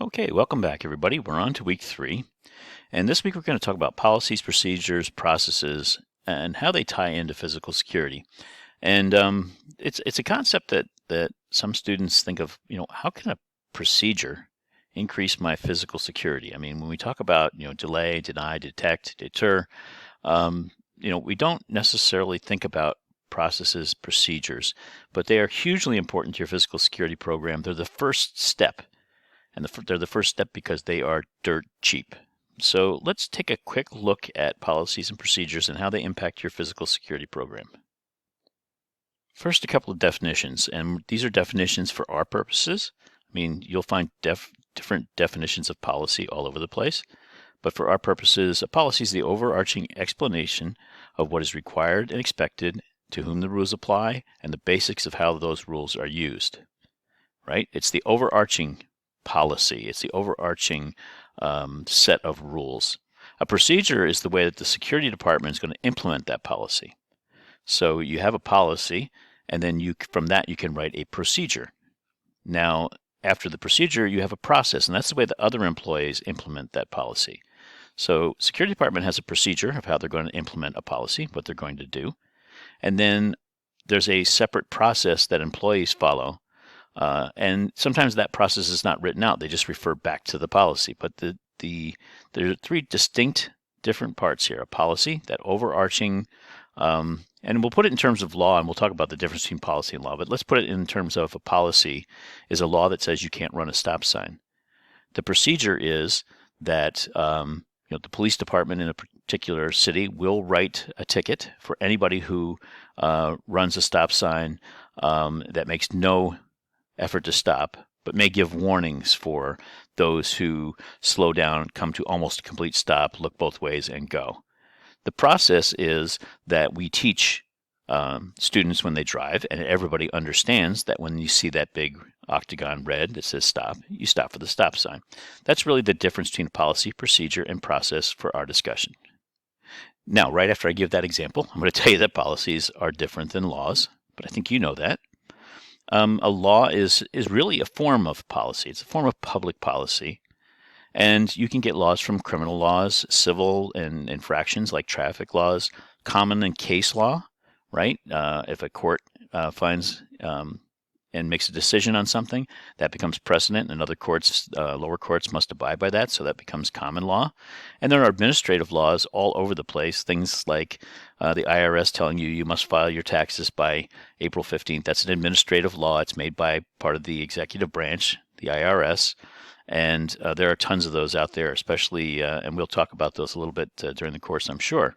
Okay, welcome back, everybody. We're on to week 3, and this week we're going to talk about policies, procedures, processes, and how they tie into physical security. And it's a concept that some students think of. How can a procedure increase my physical security? I mean, when we talk about delay, deny, detect, deter, we don't necessarily think about processes, procedures, but they are hugely important to your physical security program. They're the first step. And they're the first step because they are dirt cheap. So let's take a quick look at policies and procedures and how they impact your physical security program. First, a couple of definitions, and these are definitions for our purposes. I mean, you'll find different definitions of policy all over the place, but for our purposes, a policy is the overarching explanation of what is required and expected, to whom the rules apply, and the basics of how those rules are used. Right? It's the overarching policy. It's the overarching set of rules. A procedure is the way that the security department is going to implement that policy. So you have a policy, and then from that you can write a procedure. Now, after the procedure, you have a process, and that's the way the other employees implement that policy. So security department has a procedure of how they're going to implement a policy, what they're going to do, and then there's a separate process that employees follow. And sometimes that process is not written out. They just refer back to the policy. But there are 3 distinct different parts here. A policy, that overarching, and we'll put it in terms of law, and we'll talk about the difference between policy and law. But let's put it in terms of a policy is a law that says you can't run a stop sign. The procedure is that the police department in a particular city will write a ticket for anybody who runs a stop sign that makes no effort to stop, but may give warnings for those who slow down, come to almost a complete stop, look both ways, and go. The process is that we teach students when they drive, and everybody understands that when you see that big octagon red that says stop, you stop for the stop sign. That's really the difference between policy, procedure, and process for our discussion. Now, right after I give that example, I'm going to tell you that policies are different than laws, but I think you know that. A law is really a form of policy. It's a form of public policy. And you can get laws from criminal laws, civil and infractions like traffic laws, common and case law, right? If a court finds and makes a decision on something, that becomes precedent, and other courts, lower courts, must abide by that, so that becomes common law. And there are administrative laws all over the place, things like the IRS telling you must file your taxes by April 15th. That's an administrative law. It's made by part of the executive branch, the IRS, and there are tons of those out there, especially, and we'll talk about those a little bit during the course, I'm sure.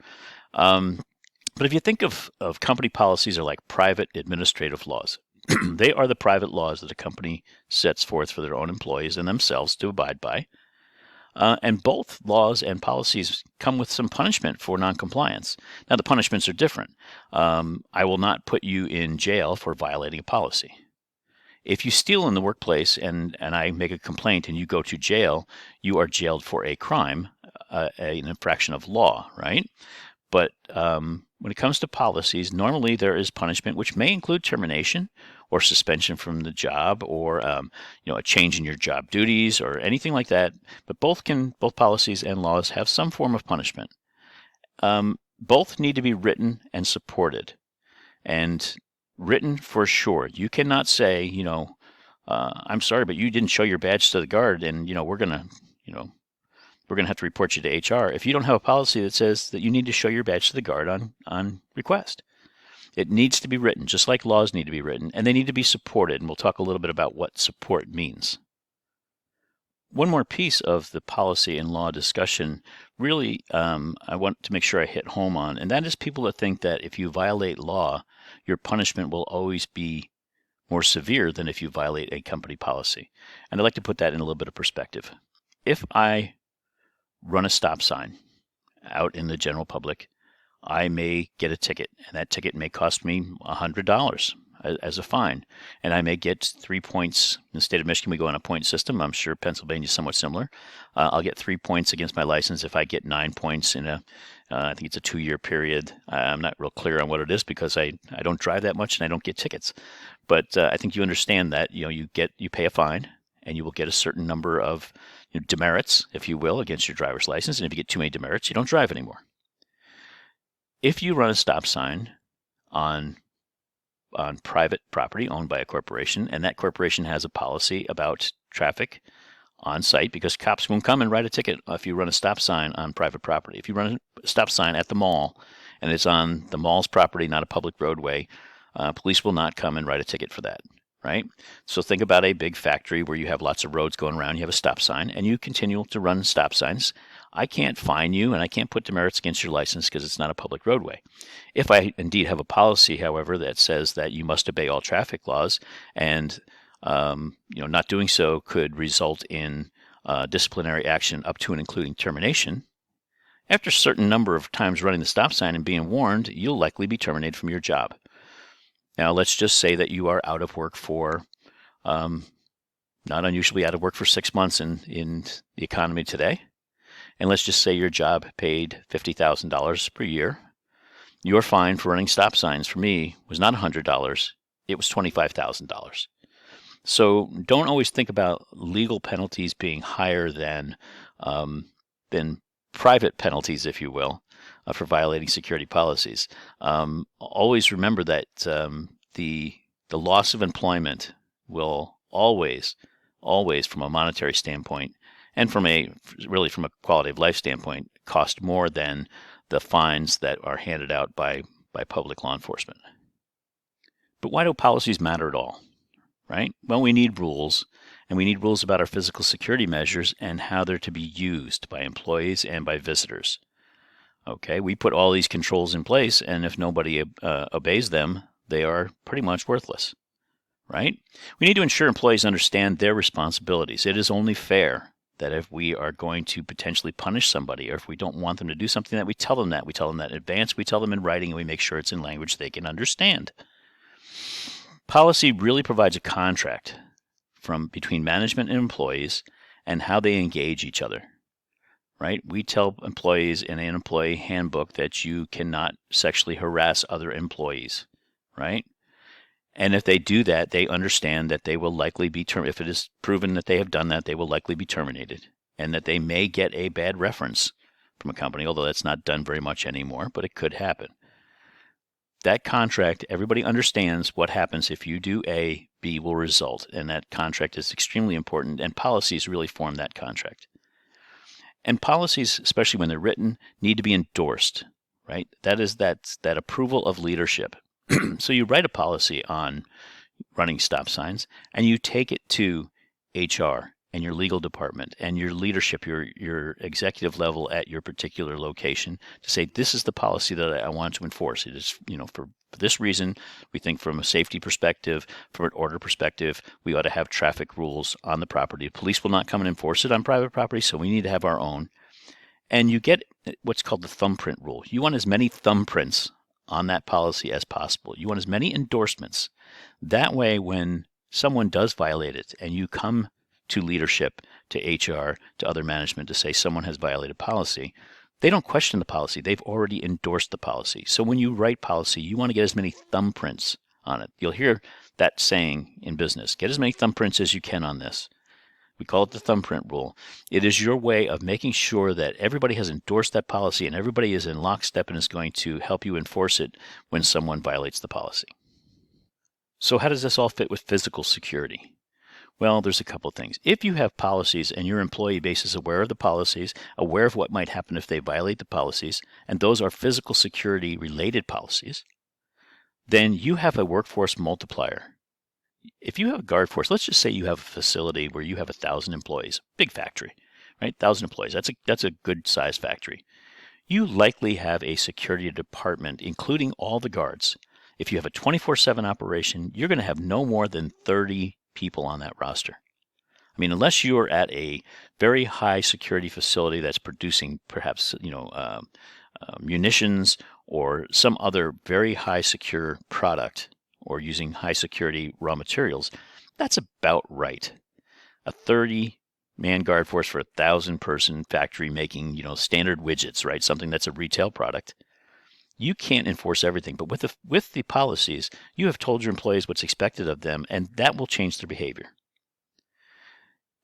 But if you think of company policies are like private administrative laws. They are the private laws that a company sets forth for their own employees and themselves to abide by. And both laws and policies come with some punishment for noncompliance. Now, the punishments are different. I will not put you in jail for violating a policy. If you steal in the workplace and I make a complaint and you go to jail, you are jailed for a crime, an infraction of law, right? But when it comes to policies, normally there is punishment, which may include termination or suspension from the job, or a change in your job duties, or anything like that. But both policies and laws have some form of punishment. Both need to be written and supported, and written for sure. You cannot say, I'm sorry, but you didn't show your badge to the guard, and we're gonna have to report you to HR if you don't have a policy that says that you need to show your badge to the guard on request. It needs to be written, just like laws need to be written, and they need to be supported, and we'll talk a little bit about what support means. One more piece of the policy and law discussion really I want to make sure I hit home on, and that is people that think that if you violate law, your punishment will always be more severe than if you violate a company policy. And I'd like to put that in a little bit of perspective. If I run a stop sign out in the general public, I may get a ticket, and that ticket may cost me $100 as a fine, and I may get 3 points. In the state of Michigan, we go on a point system. I'm sure Pennsylvania is somewhat similar. I'll get 3 points against my license if I get 9 points in I think it's a 2-year period. I'm not real clear on what it is because I don't drive that much and I don't get tickets. But I think you understand that you pay a fine, and you will get a certain number of demerits, if you will, against your driver's license. And if you get too many demerits, you don't drive anymore. If you run a stop sign on private property owned by a corporation, and that corporation has a policy about traffic on site, because cops won't come and write a ticket if you run a stop sign on private property. If you run a stop sign at the mall and it's on the mall's property, not a public roadway, police will not come and write a ticket for that, right? So think about a big factory where you have lots of roads going around, you have a stop sign, and you continue to run stop signs. I can't fine you, and I can't put demerits against your license because it's not a public roadway. If I indeed have a policy, however, that says that you must obey all traffic laws, and not doing so could result in disciplinary action up to and including termination, after a certain number of times running the stop sign and being warned, you'll likely be terminated from your job. Now, let's just say that you are out of work for, not unusually out of work for 6 months in the economy today. And let's just say your job paid $50,000 per year. Your fine for running stop signs for me was not $100, it was $25,000. So don't always think about legal penalties being higher than private penalties, if you will, for violating security policies. Always remember that the loss of employment will always, from a monetary standpoint, and from a quality of life standpoint, cost more than the fines that are handed out by public law enforcement. But why do policies matter at all, right? Well, we need rules, and we need rules about our physical security measures and how they're to be used by employees and by visitors. Okay, we put all these controls in place, and if nobody obeys them, they are pretty much worthless, right? We need to ensure employees understand their responsibilities. It is only fair that if we are going to potentially punish somebody, or if we don't want them to do something, that we tell them that. We tell them that in advance, we tell them in writing, and we make sure it's in language they can understand. Policy really provides a contract between management and employees and how they engage each other, right? We tell employees in an employee handbook that you cannot sexually harass other employees, right? And if they do that, they understand that they will likely be if it is proven that they have done that, they will likely be terminated, and that they may get a bad reference from a company, although that's not done very much anymore, but it could happen. That contract, everybody understands what happens if you do A, B will result, and that contract is extremely important, and policies really form that contract. And policies, especially when they're written, need to be endorsed, right? That is that approval of leadership. So you write a policy on running stop signs, and you take it to HR and your legal department and your leadership, your executive level at your particular location, to say, this is the policy that I want to enforce. It is, for this reason, we think from a safety perspective, from an order perspective, we ought to have traffic rules on the property. Police will not come and enforce it on private property, so we need to have our own. And you get what's called the thumbprint rule. You want as many thumbprints on that policy as possible. You want as many endorsements. That way, when someone does violate it and you come to leadership, to HR, to other management to say someone has violated policy, they don't question the policy. They've already endorsed the policy. So when you write policy, you want to get as many thumbprints on it. You'll hear that saying in business, get as many thumbprints as you can on this. We call it the thumbprint rule. It is your way of making sure that everybody has endorsed that policy and everybody is in lockstep and is going to help you enforce it when someone violates the policy. So how does this all fit with physical security? Well, there's a couple of things. If you have policies and your employee base is aware of the policies, aware of what might happen if they violate the policies, and those are physical security related policies, then you have a workforce multiplier. If you have a guard force, let's just say you have a facility where you have 1,000 employees, big factory, right? 1,000 employees. That's a good sized factory. You likely have a security department, including all the guards. If you have a 24/7 operation, you're going to have no more than 30 people on that roster. I mean, unless you are at a very high security facility that's producing perhaps, munitions or some other very high secure product, or using high security raw materials, that's about right. A 30-man guard force for a 1,000-person factory making, standard widgets, right? Something that's a retail product. You can't enforce everything, but with the policies, you have told your employees what's expected of them, and that will change their behavior.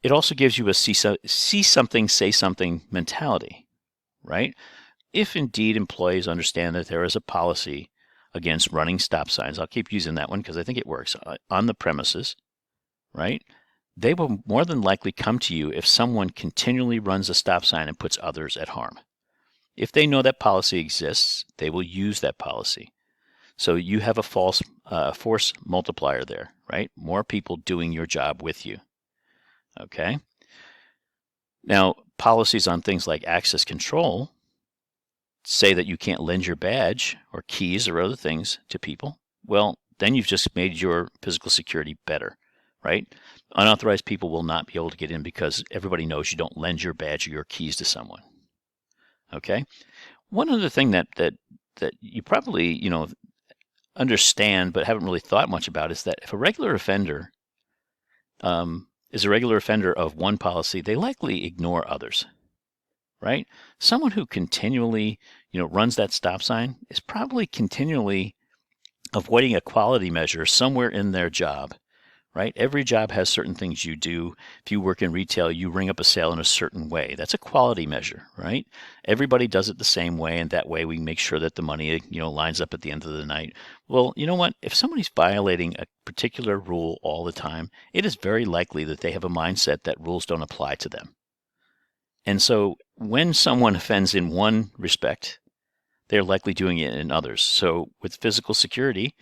It also gives you a see something, say something mentality, right? If indeed employees understand that there is a policy against running stop signs, I'll keep using that one because I think it works, on the premises, right? They will more than likely come to you if someone continually runs a stop sign and puts others at harm. If they know that policy exists, they will use that policy. So you have a force multiplier there, right? More people doing your job with you. Okay. Now, policies on things like access control say that you can't lend your badge or keys or other things to people. Well, then you've just made your physical security better, right? Unauthorized people will not be able to get in because everybody knows you don't lend your badge or your keys to someone. Okay. One other thing that you probably understand but haven't really thought much about is that if a regular offender is a regular offender of one policy, they likely ignore others, right? Someone who continually runs that stop sign is probably continually avoiding a quality measure somewhere in their job, right? Every job has certain things you do. If you work in retail, you ring up a sale in a certain way. That's a quality measure, right? Everybody does it the same way, and that way we make sure that the money, lines up at the end of the night. Well, you know what? If somebody's violating a particular rule all the time, it is very likely that they have a mindset that rules don't apply to them. And so when someone offends in one respect, they're likely doing it in others. So with physical security,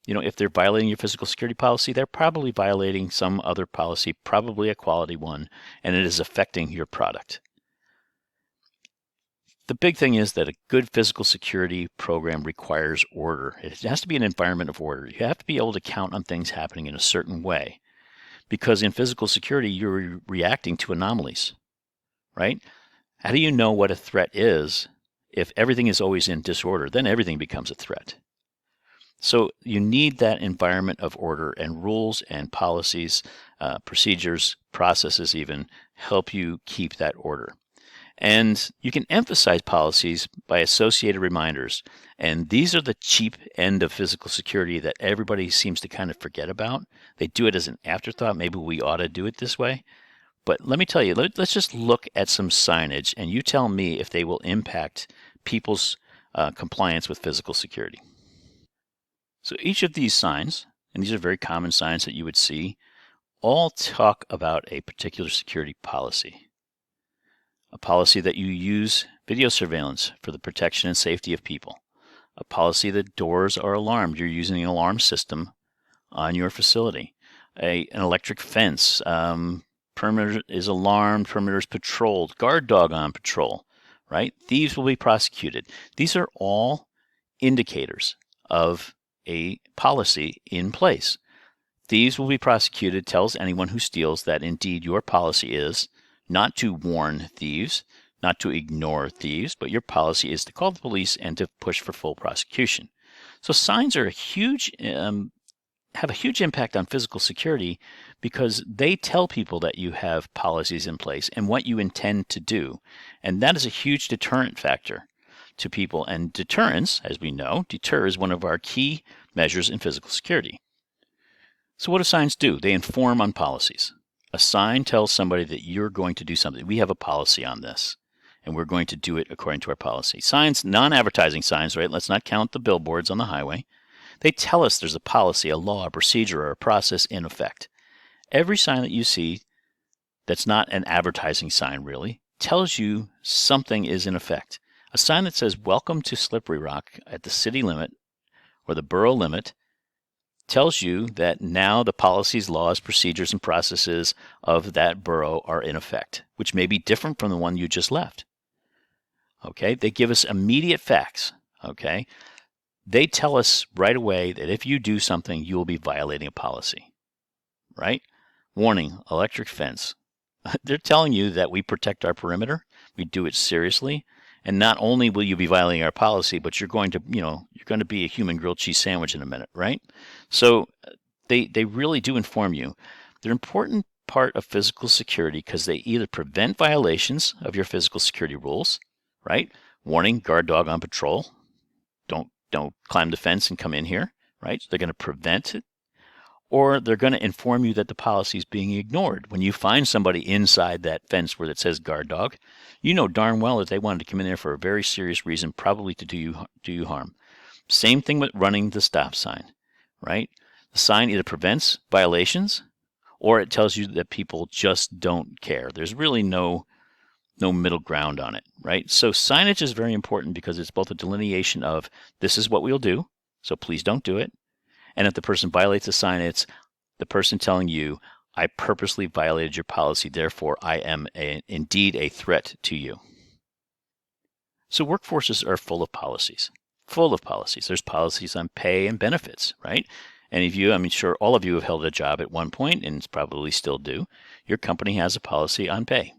if they're violating your physical security policy, they're probably violating some other policy, probably a quality one, and it is affecting your product. The big thing is that a good physical security program requires order. It has to be an environment of order. You have to be able to count on things happening in a certain way, because in physical security, you're reacting to anomalies, right? How do you know what a threat is if everything is always in disorder? Then everything becomes a threat. So you need that environment of order, and rules and policies, procedures, processes even help you keep that order. And you can emphasize policies by associated reminders. And these are the cheap end of physical security that everybody seems to kind of forget about. They do it as an afterthought. Maybe we ought to do it this way. But let me tell you, let's just look at some signage, and you tell me if they will impact people's compliance with physical security. So each of these signs, and these are very common signs that you would see, all talk about a particular security policy. A policy that you use video surveillance for the protection and safety of people. A policy that doors are alarmed. You're using an alarm system on your facility. An electric fence. Perimeter is alarmed. Perimeter is patrolled. Guard dog on patrol, right? Thieves will be prosecuted. These are all indicators of a policy in place. Thieves will be prosecuted tells anyone who steals that indeed your policy is not to warn thieves, not to ignore thieves, but your policy is to call the police and to push for full prosecution. So signs are have a huge impact on physical security because they tell people that you have policies in place and what you intend to do. And that is a huge deterrent factor to people. And deterrence, as we know, deters one of our key measures in physical security. So what do signs do? They inform on policies. A sign tells somebody that you're going to do something. We have a policy on this, and we're going to do it according to our policy. Signs, non-advertising signs, right? Let's not count the billboards on the highway. They tell us there's a policy, a law, a procedure, or a process in effect. Every sign that you see that's not an advertising sign, really, tells you something is in effect. A sign that says, "Welcome to Slippery Rock" at the city limit or the borough limit tells you that now the policies, laws, procedures, and processes of that borough are in effect, which may be different from the one you just left. Okay, they give us immediate facts. Okay, they tell us right away that if you do something, you will be violating a policy, right? Warning, electric fence. They're telling you that we protect our perimeter, we do it seriously, and not only will you be violating our policy, but you're going to be a human grilled cheese sandwich in a minute, right? So they really do inform you. They're an important part of physical security because they either prevent violations of your physical security rules, right? Warning, guard dog on patrol. Don't climb the fence and come in here, right? So they're going to prevent it. or they're going to inform you that the policy is being ignored. When you find somebody inside that fence where it says guard dog, you know darn well that they wanted to come in there for a very serious reason, probably to do you harm. Same thing with running the stop sign, right? The sign either prevents violations or it tells you that people just don't care. There's really no middle ground on it, right? So signage is very important because it's both a delineation of this is what we'll do, so please don't do it. And if the person violates the sign, it's the person telling you, I purposely violated your policy, therefore I am indeed a threat to you. So workforces are full of policies. There's policies on pay and benefits, right? Any of you, I'm sure all of you have held a job at one point and probably still do. Your company has a policy on pay.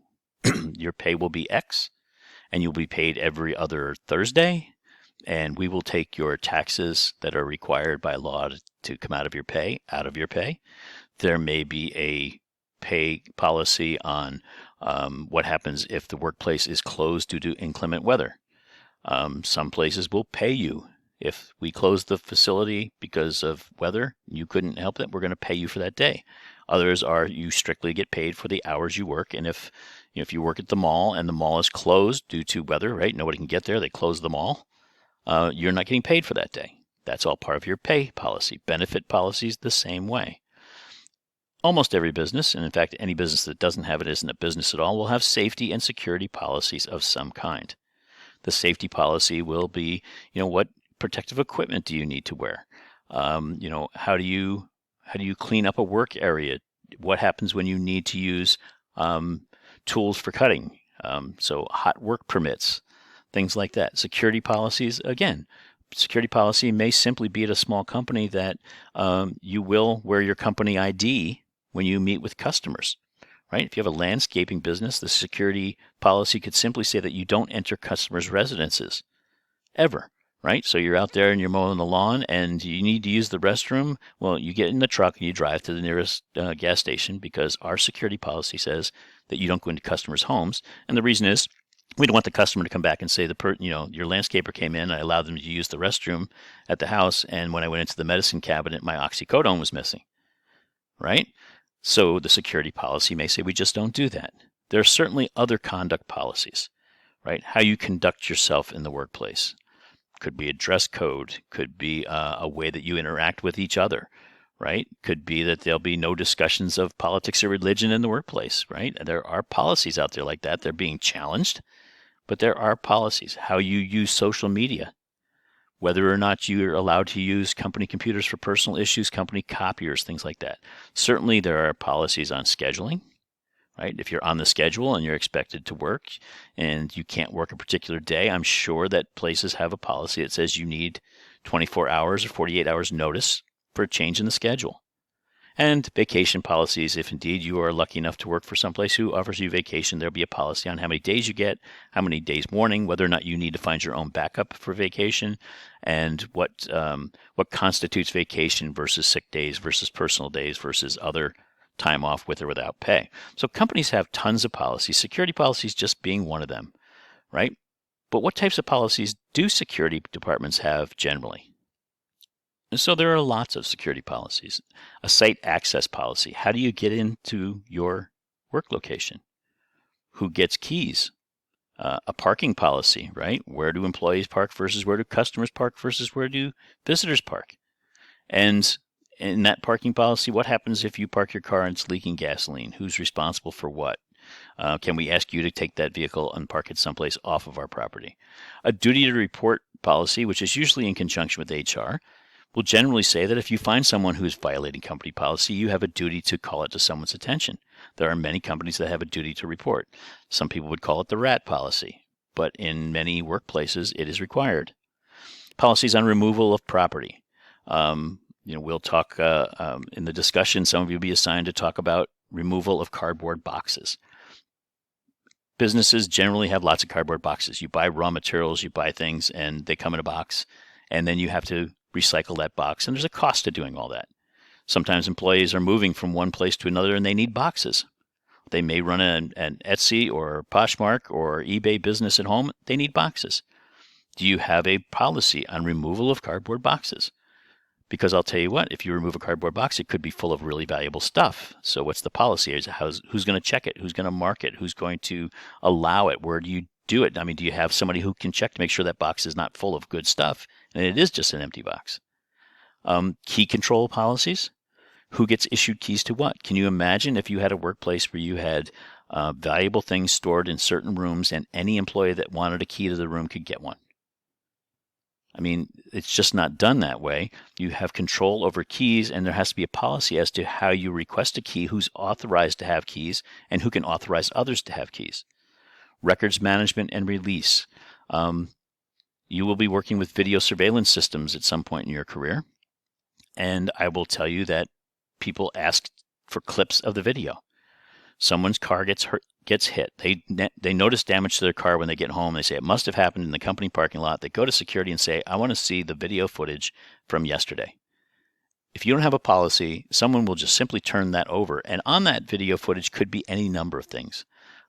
Your pay will be X, and you'll be paid every other Thursday, and we will take your taxes that are required by law to come out of your pay. There may be a pay policy on what happens if the workplace is closed due to inclement weather. Some places will pay you. If we close the facility because of weather, you couldn't help it, we're going to pay you for that day. Others are you strictly get paid for the hours you work, and if you work at the mall and the mall is closed due to weather, right? Nobody can get there, they close the mall. You're not getting paid for that day. That's all part of your pay policy. Benefit policies the same way. Almost every business, and in fact any business that doesn't have it isn't a business at all, will have safety and security policies of some kind. The safety policy will be, what protective equipment do you need to wear? How do you clean up a work area? What happens when you need to use tools for cutting? So hot work permits, things like that. Security policies, again, security policy may simply be at a small company that you will wear your company ID when you meet with customers. Right? If you have a landscaping business, the security policy could simply say that you don't enter customers' residences ever. Right? So you're out there and you're mowing the lawn and you need to use the restroom. Well, you get in the truck and you drive to the nearest gas station because our security policy says that you don't go into customers' homes. And the reason is we don't want the customer to come back and say your landscaper came in, I allowed them to use the restroom at the house, and when I went into the medicine cabinet, my oxycodone was missing. Right? So the security policy may say we just don't do that. There are certainly other conduct policies, right? How you conduct yourself in the workplace. Could be a dress code, could be a way that you interact with each other, right? Could be that there'll be no discussions of politics or religion in the workplace, right? There are policies out there like that. They're being challenged, but there are policies. How you use social media, whether or not you're allowed to use company computers for personal issues, company copiers, things like that. Certainly there are policies on scheduling. Right? If you're on the schedule and you're expected to work and you can't work a particular day, I'm sure that places have a policy that says you need 24 hours or 48 hours notice for a change in the schedule. And vacation policies, if indeed you are lucky enough to work for someplace who offers you vacation, there'll be a policy on how many days you get, how many days mourning, whether or not you need to find your own backup for vacation, and what constitutes vacation versus sick days versus personal days versus other time off with or without pay. So companies have tons of policies, security policies just being one of them, right? But what types of policies do security departments have generally? And so there are lots of security policies. A site access policy. How do you get into your work location? Who gets keys? A parking policy, right? Where do employees park versus where do customers park versus where do visitors park? And in that parking policy, what happens if you park your car and it's leaking gasoline? Who's responsible for what? Can we ask you to take that vehicle and park it someplace off of our property? A duty to report policy, which is usually in conjunction with HR, will generally say that if you find someone who is violating company policy, you have a duty to call it to someone's attention. There are many companies that have a duty to report. Some people would call it the RAT policy, but in many workplaces, it is required. Policies on removal of property. We'll talk in the discussion, some of you will be assigned to talk about removal of cardboard boxes. Businesses generally have lots of cardboard boxes. You buy raw materials, you buy things, and they come in a box, and then you have to recycle that box, and there's a cost to doing all that. Sometimes employees are moving from one place to another, and they need boxes. They may run an Etsy or Poshmark or eBay business at home. They need boxes. Do you have a policy on removal of cardboard boxes? Because I'll tell you what, if you remove a cardboard box, it could be full of really valuable stuff. So what's the policy? Who's going to check it? Who's going to mark it? Who's going to allow it? Where do you do it? I mean, do you have somebody who can check to make sure that box is not full of good stuff and it is just an empty box? Key control policies. Who gets issued keys to what? Can you imagine if you had a workplace where you had valuable things stored in certain rooms and any employee that wanted a key to the room could get one? I mean, it's just not done that way. You have control over keys, and there has to be a policy as to how you request a key, who's authorized to have keys, and who can authorize others to have keys. Records management and release. You will be working with video surveillance systems at some point in your career, and I will tell you that people ask for clips of the video. Someone's car gets hit. They notice damage to their car when they get home. They say it must have happened in the company parking lot. They go to security and say, I want to see the video footage from yesterday. If you don't have a policy, someone will just simply turn that over. And on that video footage could be any number of things.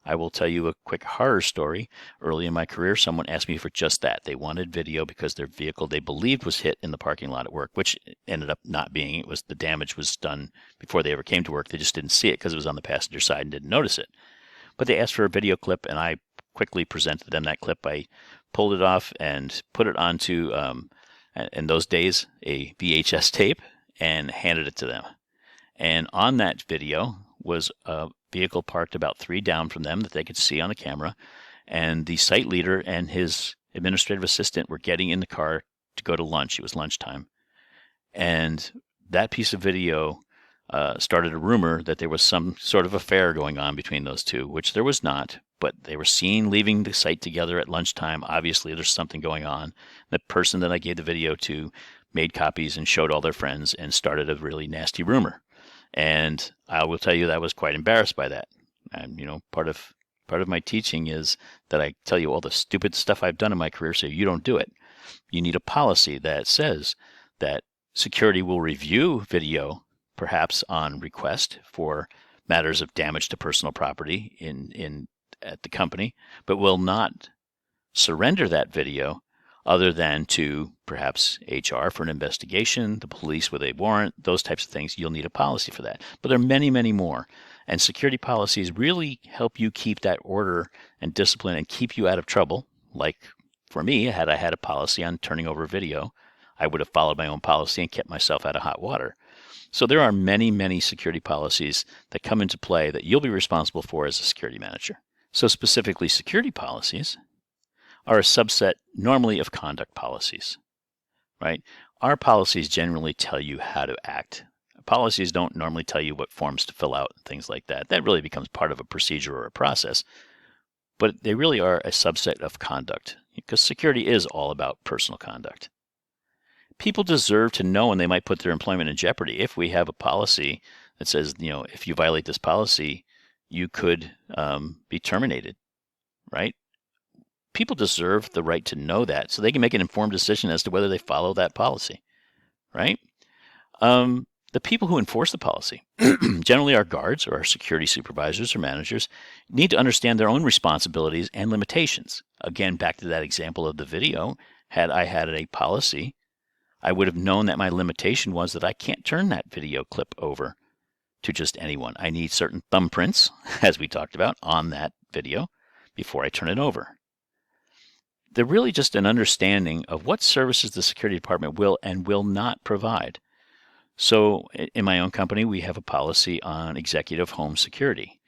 I will tell you a quick horror story. Early in my career, someone asked me for just that. They wanted video because their vehicle they believed was hit in the parking lot at work, which ended up not being. It was the damage was done before they ever came to work. They just didn't see it because it was on the passenger side and didn't notice it. But they asked for a video clip, and I quickly presented them that clip. I pulled it off and put it onto, in those days, a VHS tape and handed it to them. And on that video was a vehicle parked about 3 down from them that they could see on the camera. And the site leader and his administrative assistant were getting in the car to go to lunch. It was lunchtime. And that piece of video started a rumor that there was some sort of affair going on between those two, which there was not. But they were seen leaving the site together at lunchtime. Obviously, there's something going on. The person that I gave the video to made copies and showed all their friends and started a really nasty rumor. And I will tell you that I was quite embarrassed by that. And, part of my teaching is that I tell you all the stupid stuff I've done in my career so you don't do it. You need a policy that says that security will review video, perhaps on request for matters of damage to personal property at the company, but will not surrender that video other than to perhaps HR for an investigation, the police with a warrant, those types of things. You'll need a policy for that. But there are many, many more. And security policies really help you keep that order and discipline and keep you out of trouble. Like for me, had I had a policy on turning over video, I would have followed my own policy and kept myself out of hot water. So there are many, many security policies that come into play that you'll be responsible for as a security manager. So specifically, security policies are a subset normally of conduct policies, right? Our policies generally tell you how to act. Policies don't normally tell you what forms to fill out and things like that. That really becomes part of a procedure or a process, but they really are a subset of conduct because security is all about personal conduct. People deserve to know when they might put their employment in jeopardy. If we have a policy that says, if you violate this policy, you could be terminated, right? People deserve the right to know that so they can make an informed decision as to whether they follow that policy, right? The people who enforce the policy, generally our guards or our security supervisors or managers, need to understand their own responsibilities and limitations. Again, back to that example of the video, had I had a policy, I would have known that my limitation was that I can't turn that video clip over to just anyone. I need certain thumbprints, as we talked about, on that video before I turn it over. They're really just an understanding of what services the security department will and will not provide. So in my own company, we have a policy on executive home security.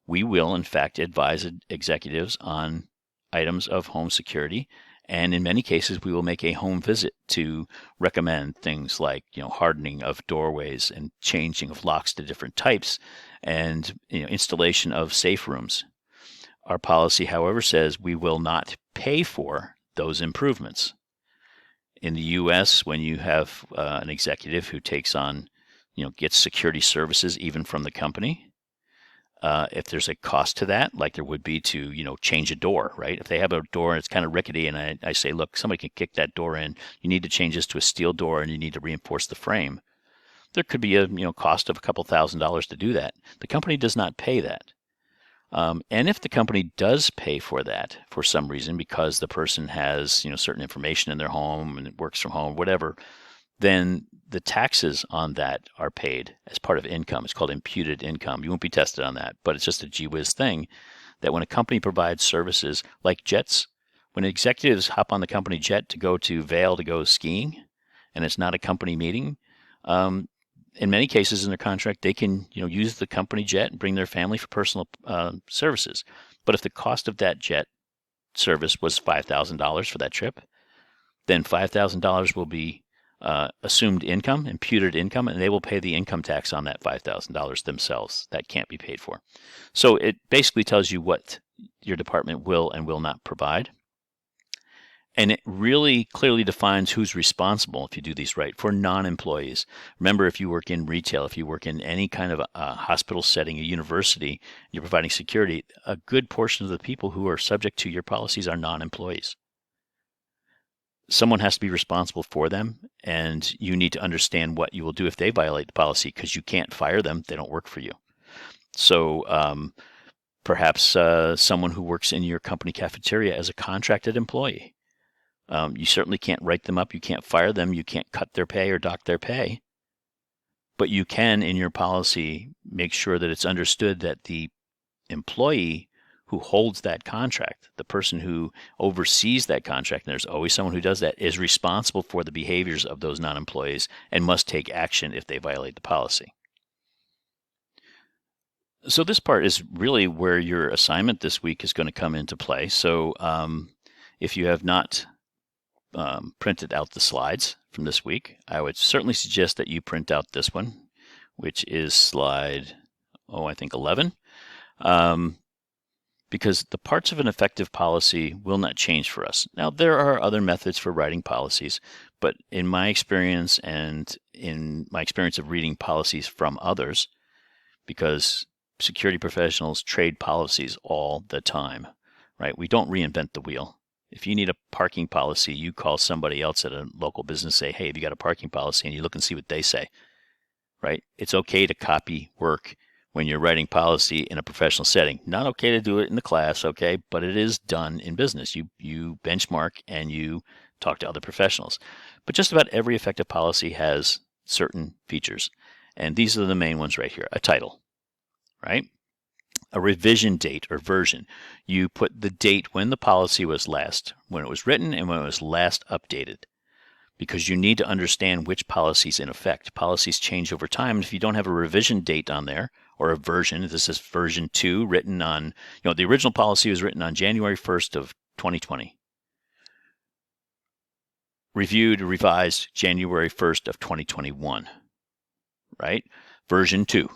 We will, in fact, advise executives on items of home security. And in many cases, we will make a home visit to recommend things like, hardening of doorways and changing of locks to different types and installation of safe rooms. Our policy, however, says we will not pay for those improvements. In the U.S., when you have an executive who takes on, gets security services even from the company, if there's a cost to that, like there would be to, change a door, right? If they have a door and it's kind of rickety and I say, look, somebody can kick that door in, you need to change this to a steel door and you need to reinforce the frame. There could be a, cost of a couple $1,000s to do that. The company does not pay that. And if the company does pay for that for some reason because the person has, certain information in their home and it works from home, whatever, then the taxes on that are paid as part of income. It's called imputed income. You won't be tested on that, but it's just a gee whiz thing that when a company provides services like jets, when executives hop on the company jet to go to Vail to go skiing, and it's not a company meeting, in many cases in their contract, they can use the company jet and bring their family for personal services. But if the cost of that jet service was $5,000 for that trip, then $5,000 will be assumed income, imputed income, and they will pay the income tax on that $5,000 themselves. That can't be paid for. So it basically tells you what your department will and will not provide. And it really clearly defines who's responsible, if you do these right, for non-employees. Remember, if you work in retail, if you work in any kind of a hospital setting, a university, you're providing security, a good portion of the people who are subject to your policies are non-employees. Someone has to be responsible for them, and you need to understand what you will do if they violate the policy, because you can't fire them. They don't work for you. So perhaps someone who works in your company cafeteria as a contracted employee. You certainly can't write them up. You can't fire them. You can't cut their pay or dock their pay. But you can, in your policy, make sure that it's understood that the employee who holds that contract, the person who oversees that contract, and there's always someone who does that, is responsible for the behaviors of those non-employees and must take action if they violate the policy. So this part is really where your assignment this week is going to come into play. So if you have not printed out the slides from this week, I would certainly suggest that you print out this one, which is slide, I think 11, because the parts of an effective policy will not change for us. Now, there are other methods for writing policies, but in my experience and in my experience of reading policies from others, because security professionals trade policies all the time, right? We don't reinvent the wheel. If you need a parking policy, you call somebody else at a local business, say, hey, have you got a parking policy? And you look and see what they say, right? It's okay to copy work when you're writing policy in a professional setting. Not okay to do it in the class, okay? But it is done in business. You benchmark and you talk to other professionals. But just about every effective policy has certain features. And these are the main ones right here. A title, right? A revision date or version. You put the date when the policy was when it was written and when it was last updated, because you need to understand which policy's in effect. Policies change over time. And if you don't have a revision date on there or a version, this is version 2 written on, the original policy was written on January 1st of 2020. Reviewed, revised January 1st of 2021, right? Version 2.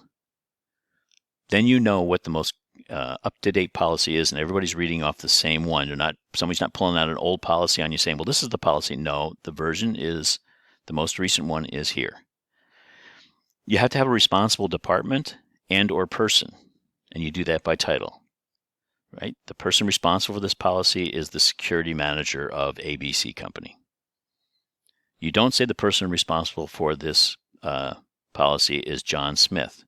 Then you know what the most up-to-date policy is, and everybody's reading off the same one. Somebody's not pulling out an old policy on you saying, well, this is the policy. No, the version is, the most recent one is here. You have to have a responsible department and or person, and you do that by title, right? The person responsible for this policy is the security manager of ABC Company. You don't say the person responsible for this policy is John Smith.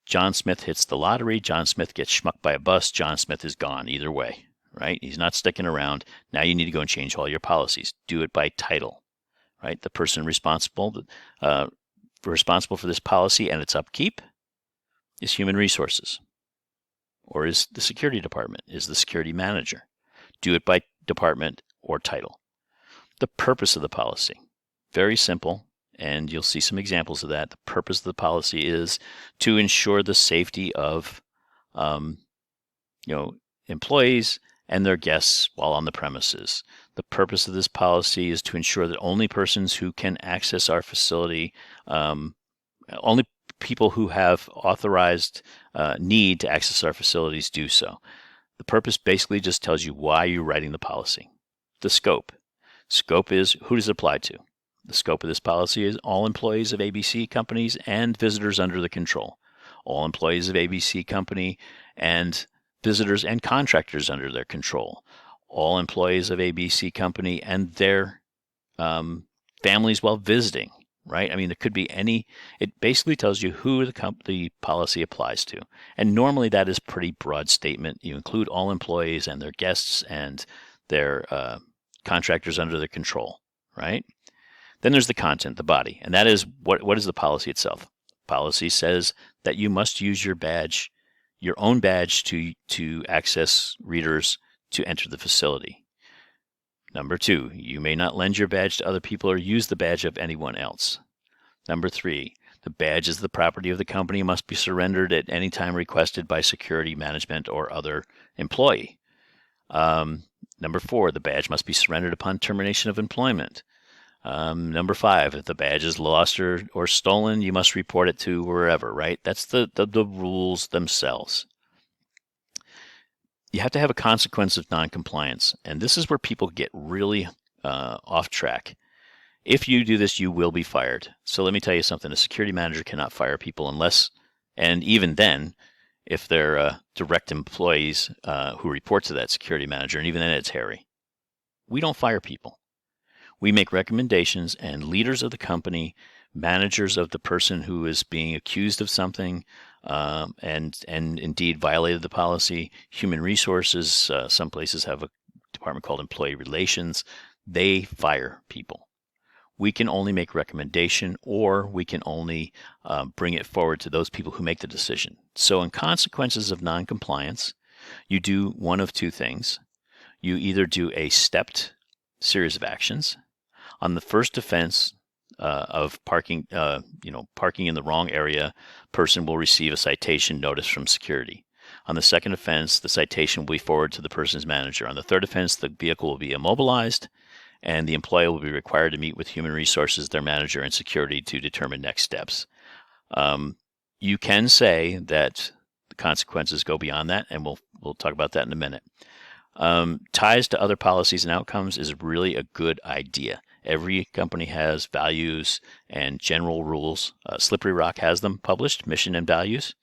John Smith hits the lottery, John Smith gets schmucked by a bus, John Smith is gone either way, right? He's not sticking around. Now you need to go and change all your policies. Do it by title, right? The person responsible for this policy and its upkeep is human resources, or is the security department, is the security manager. Do it by department or title. The purpose of the policy, very simple. And you'll see some examples of that. The purpose of the policy is to ensure the safety of, employees and their guests while on the premises. The purpose of this policy is to ensure that only persons who can access our facility, only people who have authorized need to access our facilities do so. The purpose basically just tells you why you're writing the policy. The scope. Scope is who does it apply to? The scope of this policy is all employees of ABC companies and visitors under the control. All employees of ABC company and visitors and contractors under their control. All employees of ABC company and their families while visiting, right? I mean, there could be any, it basically tells you who the policy applies to. And normally that is a pretty broad statement. You include all employees and their guests and their contractors under their control, right? Then there's the content, the body, and that is what is the policy itself. Policy says that you must use your badge, your own badge, to access readers to enter the facility. Number 2, you may not lend your badge to other people or use the badge of anyone else. Number 3, the badge is the property of the company and must be surrendered at any time requested by security management or other employee. Number 4, the badge must be surrendered upon termination of employment. Number 5, if the badge is lost or stolen, you must report it to wherever, right? That's the rules themselves. You have to have a consequence of noncompliance, and this is where people get really off track. If you do this, you will be fired. So let me tell you something. A security manager cannot fire people unless, and even then, if they're direct employees who report to that security manager, and even then it's hairy. We don't fire people. We make recommendations, and leaders of the company, managers of the person who is being accused of something, and indeed violated the policy, human resources, some places have a department called employee relations, they fire people. We can only make recommendation, or we can only bring it forward to those people who make the decision. So in consequences of noncompliance, you do one of two things. You either do a stepped series of actions. On the first offense of parking, parking in the wrong area, person will receive a citation notice from security. On the second offense, the citation will be forwarded to the person's manager. On the third offense, the vehicle will be immobilized, and the employee will be required to meet with human resources, their manager, and security to determine next steps. You can say that the consequences go beyond that, and we'll talk about that in a minute. Ties to other policies and outcomes is really a good idea. Every company has values and general rules. Slippery Rock has them published, mission and values,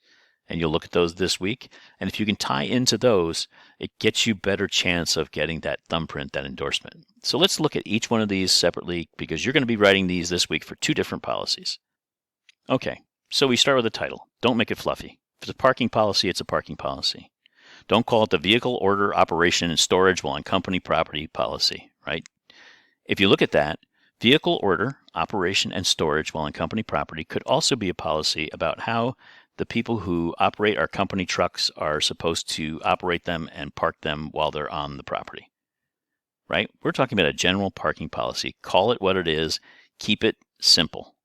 and you'll look at those this week. And if you can tie into those, it gets you better chance of getting that thumbprint, that endorsement. So let's look at each one of these separately, because you're going to be writing these this week for 2 different policies. Okay, so we start with the title. Don't make it fluffy. If it's a parking policy, it's a parking policy. Don't call it the vehicle order, operation, and storage while on company property policy, right? If you look at that, vehicle order, operation, and storage while on company property could also be a policy about how the people who operate our company trucks are supposed to operate them and park them while they're on the property, right? We're talking about a general parking policy. Call it what it is. Keep it simple.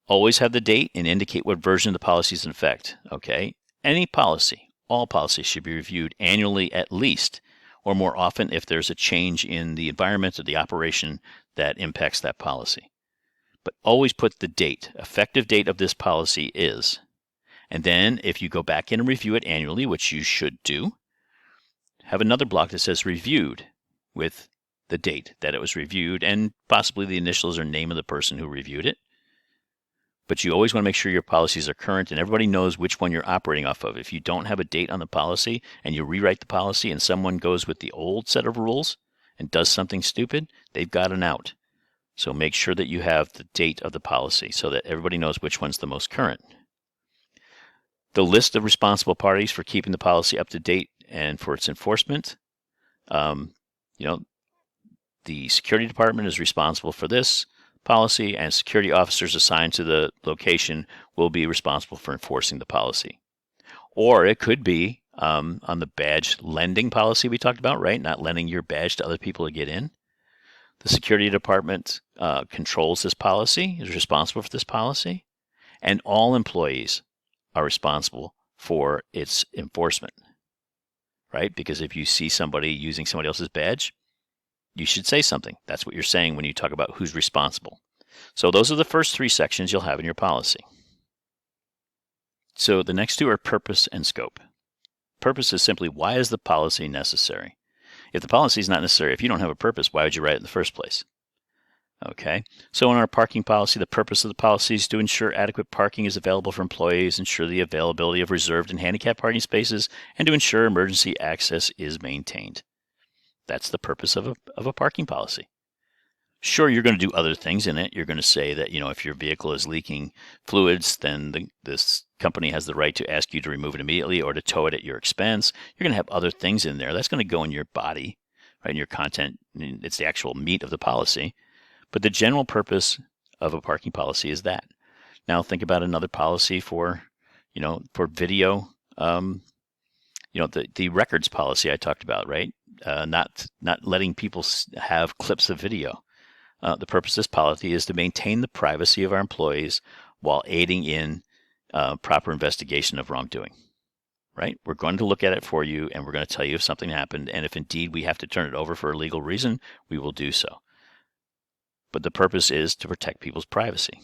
Always have the date and indicate what version of the policy is in effect, okay? Any policy, all policies should be reviewed annually at least, or more often if there's a change in the environment or the operation that impacts that policy. But always put the date. Effective date of this policy is. And then if you go back in and review it annually, which you should do, have another block that says reviewed with the date that it was reviewed and possibly the initials or name of the person who reviewed it. But you always want to make sure your policies are current and everybody knows which one you're operating off of. If you don't have a date on the policy and you rewrite the policy and someone goes with the old set of rules and does something stupid, they've got an out. So make sure that you have the date of the policy so that everybody knows which one's the most current. The list of responsible parties for keeping the policy up to date and for its enforcement. The security department is responsible for this policy, and security officers assigned to the location will be responsible for enforcing the policy. Or it could be on the badge lending policy we talked about, right? Not lending your badge to other people to get in. The security department controls this policy, is responsible for this policy, and all employees are responsible for its enforcement, right? Because if you see somebody using somebody else's badge, you should say something. That's what you're saying when you talk about who's responsible. So those are the first 3 sections you'll have in your policy. So the next 2 are purpose and scope. Purpose is simply, why is the policy necessary? If the policy is not necessary, if you don't have a purpose, why would you write it in the first place? Okay, so in our parking policy, the purpose of the policy is to ensure adequate parking is available for employees, ensure the availability of reserved and handicapped parking spaces, and to ensure emergency access is maintained. That's the purpose of a parking policy. Sure, you're going to do other things in it. You're going to say that, if your vehicle is leaking fluids, then this company has the right to ask you to remove it immediately or to tow it at your expense. You're going to have other things in there. That's going to go in your body, right, in your content. It's the actual meat of the policy. But the general purpose of a parking policy is that. Now think about another policy for, for video. The records policy I talked about, right? Not letting people have clips of video. The purpose of this policy is to maintain the privacy of our employees while aiding in proper investigation of wrongdoing. Right? We're going to look at it for you, and we're going to tell you if something happened, and if indeed we have to turn it over for a legal reason, we will do so. But the purpose is to protect people's privacy.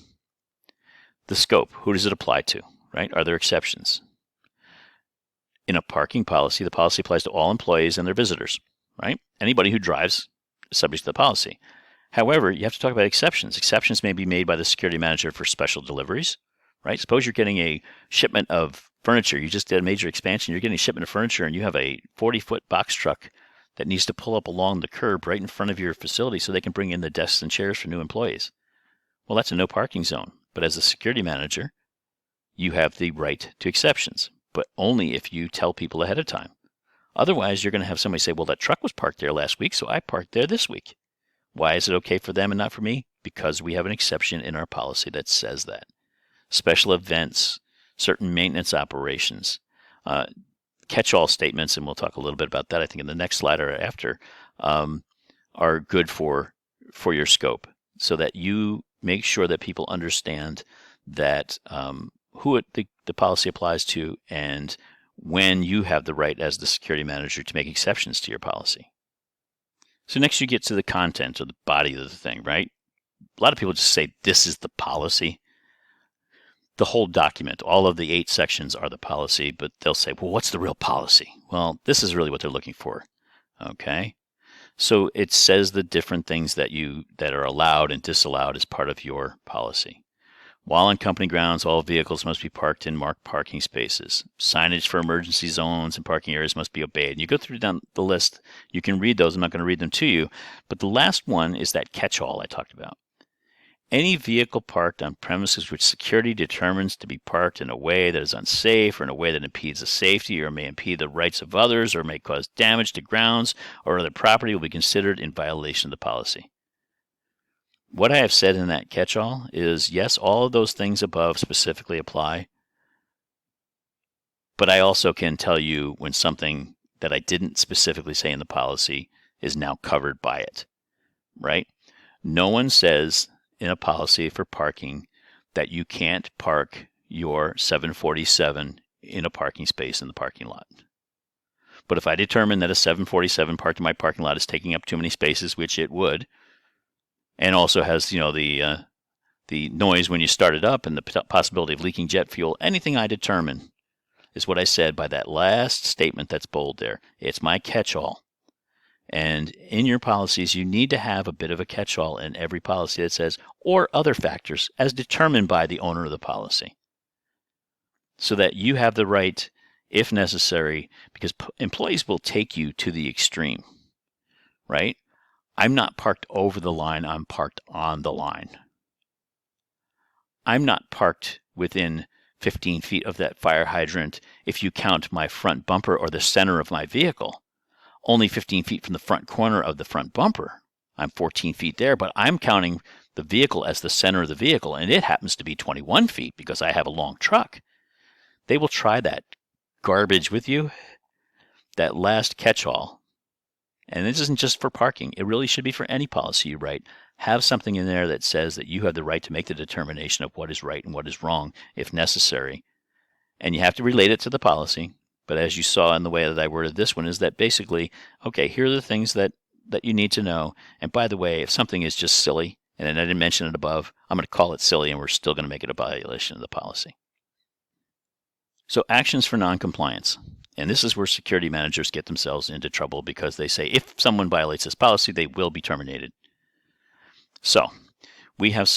The scope, who does it apply to, right? Are there exceptions? In a parking policy, the policy applies to all employees and their visitors, right? Anybody who drives is subject to the policy. However, you have to talk about exceptions. Exceptions may be made by the security manager for special deliveries, right? Suppose you're getting a shipment of furniture. You just did a major expansion. You're getting a shipment of furniture, and you have a 40-foot box truck that needs to pull up along the curb right in front of your facility so they can bring in the desks and chairs for new employees. Well, that's a no parking zone. But as a security manager, you have the right to exceptions, but only if you tell people ahead of time. Otherwise, you're going to have somebody say, well, that truck was parked there last week, so I parked there this week. Why is it okay for them and not for me? Because we have an exception in our policy that says that. Special events, certain maintenance operations, catch-all statements, and we'll talk a little bit about that, I think, in the next slide or after, are good for your scope, so that you make sure that people understand that who the policy applies to and when you have the right as the security manager to make exceptions to your policy. So next you get to the content or the body of the thing, right? A lot of people just say, this is the policy. The whole document, all of the 8 sections are the policy, but they'll say, well, what's the real policy? Well, this is really what they're looking for, okay? So it says the different things that are allowed and disallowed as part of your policy. While on company grounds, all vehicles must be parked in marked parking spaces. Signage for emergency zones and parking areas must be obeyed. And you go through down the list. You can read those. I'm not going to read them to you. But the last one is that catch-all I talked about. Any vehicle parked on premises which security determines to be parked in a way that is unsafe or in a way that impedes the safety or may impede the rights of others or may cause damage to grounds or other property will be considered in violation of the policy. What I have said in that catch-all is, yes, all of those things above specifically apply, but I also can tell you when something that I didn't specifically say in the policy is now covered by it, right? No one says in a policy for parking that you can't park your 747 in a parking space in the parking lot. But if I determine that a 747 parked in my parking lot is taking up too many spaces, which it would, and also has, the noise when you start it up and the possibility of leaking jet fuel, anything I determine is what I said by that last statement that's bold there. It's my catch-all. And in your policies, you need to have a bit of a catch-all in every policy that says, or other factors as determined by the owner of the policy, so that you have the right, if necessary, because employees will take you to the extreme, right? I'm not parked over the line, I'm parked on the line. I'm not parked within 15 feet of that fire hydrant if you count my front bumper or the center of my vehicle. Only 15 feet from the front corner of the front bumper. I'm 14 feet there, but I'm counting the vehicle as the center of the vehicle, and it happens to be 21 feet because I have a long truck. They will try that garbage with you, that last catch-all. And this isn't just for parking. It really should be for any policy you write. Have something in there that says that you have the right to make the determination of what is right and what is wrong, if necessary. And you have to relate it to the policy. But as you saw in the way that I worded this one, is that basically, okay, here are the things that you need to know. And by the way, if something is just silly, and I didn't mention it above, I'm going to call it silly, and we're still going to make it a violation of the policy. So actions for noncompliance. And this is where security managers get themselves into trouble because they say if someone violates this policy, they will be terminated. So we have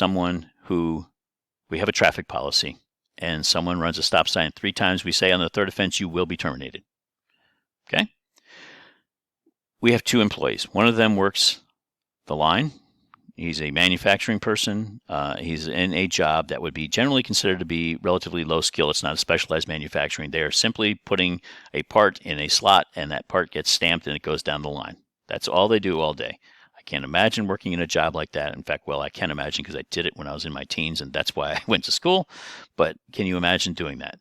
we have a traffic policy, and someone runs a stop sign 3 times. We say on the 3rd offense, you will be terminated. Okay? We have 2 employees. One of them works the line. He's a manufacturing person. He's in a job that would be generally considered to be relatively low skill. It's not a specialized manufacturing. They are simply putting a part in a slot, and that part gets stamped and it goes down the line. That's all they do all day. I can't imagine working in a job like that. In fact, well, I can imagine because I did it when I was in my teens, and that's why I went to school. But can you imagine doing that?